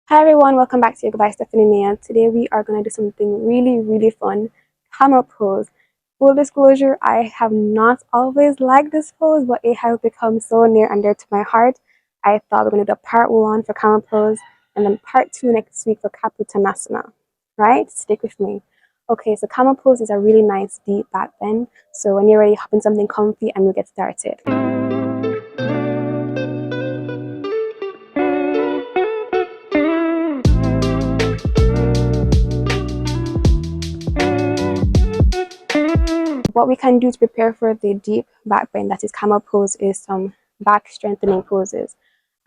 Hi everyone, welcome back to yogabyStephaniemia. Today we are going to do something really fun, camel pose. Full disclosure, I have not always liked this pose, but it has become so near and dear to my heart. I thought we're going to do part 1 for camel pose and then part 2 next week for Kapotanasasa. Right? Stick with me. Okay, so camel pose is a really nice deep back bend. So when you're ready, hop in something comfy and we'll get started. What we can do to prepare for the deep back bend, that is camel pose, is some back strengthening poses.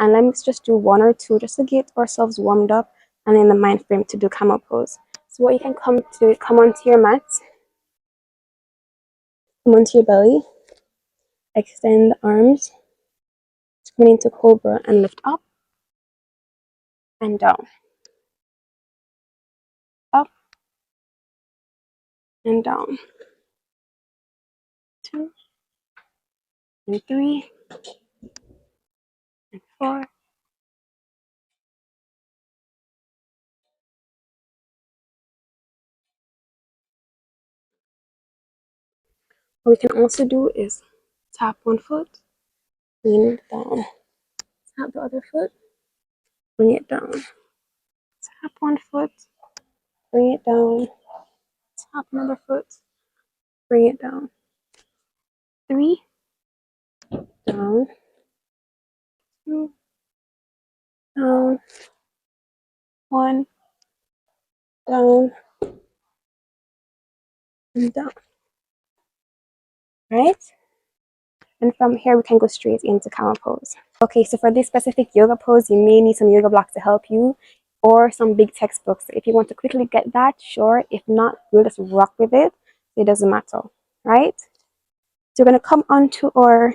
And let's just do 1 or 2 just to get ourselves warmed up and in the mind frame to do camel pose. So what you can come onto your mat, come onto your belly, extend the arms, turn into cobra and lift up and down, up and down. 2 and 3 and 4. What we can also do is tap one foot, lean it down, tap the other foot, bring it down, tap one foot, bring it down, tap another foot, bring it down. 3, down, 2, down, 1, down, and down. Right? And from here, we can go straight into camel pose. Okay, so for this specific yoga pose, you may need some yoga blocks to help you or some big textbooks. If you want to quickly get that, sure. If not, we'll just rock with it. It doesn't matter, right? So we're going to come onto our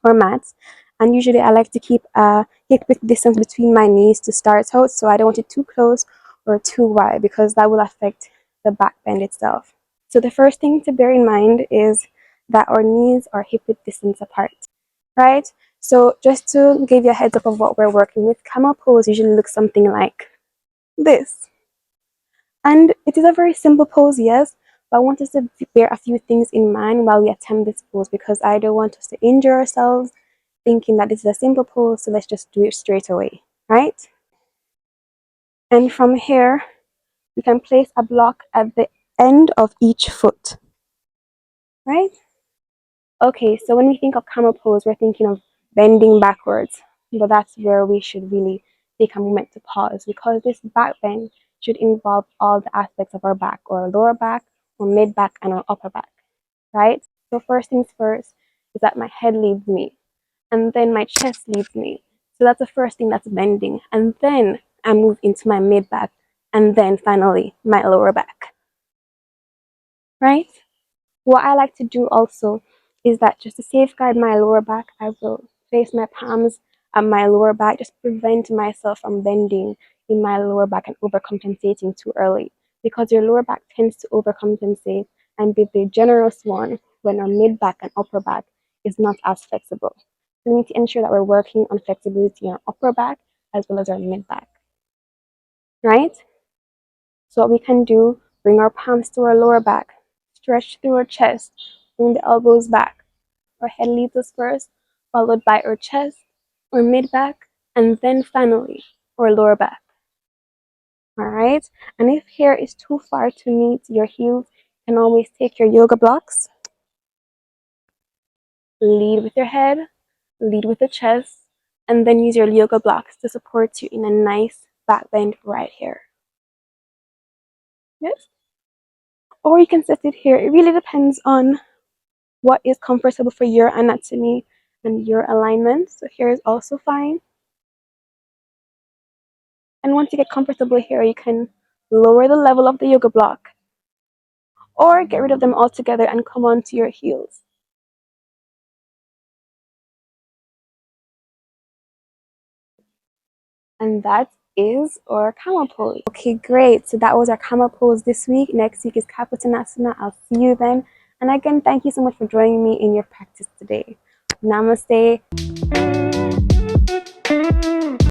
mats. And usually I like to keep a hip width distance between my knees to start out. So I don't want it too close or too wide because that will affect the back bend itself. So the first thing to bear in mind is that our knees are hip width distance apart, right? So just to give you a heads up of what we're working with, camel pose usually looks something like this. And it is a very simple pose, yes, but I want us to bear a few things in mind while we attempt this pose because I don't want us to injure ourselves thinking that this is a simple pose, so let's just do it straight away, right? And from here, you can place a block at the end of each foot, right? Okay, so when we think of camel pose, we're thinking of bending backwards, but that's where we should really take a moment to pause because this back bend should involve all the aspects of our back, or our lower back, or mid back, and our upper back, right? So first things first is that my head leads me, and then my chest leads me. So that's the first thing that's bending, and then I move into my mid back, and then finally my lower back, right? What I like to do also is that just to safeguard my lower back, I will place my palms at my lower back, just prevent myself from bending in my lower back and overcompensating too early. Because your lower back tends to overcompensate and be the generous one when our mid back and upper back is not as flexible. So we need to ensure that we're working on flexibility in our upper back as well as our mid back. Right? So what we can do, bring our palms to our lower back, stretch through our chest, bring the elbows back. Our head leads us first, followed by our chest, our mid back, and then finally our lower back. Alright? And if here is too far to meet your heels, you can always take your yoga blocks, lead with your head, lead with the chest, and then use your yoga blocks to support you in a nice back bend right here. Yes? Or you can set it here. It really depends on what is comfortable for your anatomy and your alignment. So here is also fine. And once you get comfortable here, you can lower the level of the yoga block or get rid of them altogether and come onto your heels. And that is our camel pose. Okay, great. So that was our camel pose this week. Next week is Kapotanasasa. I'll see you then. And again, thank you so much for joining me in your practice today. Namaste.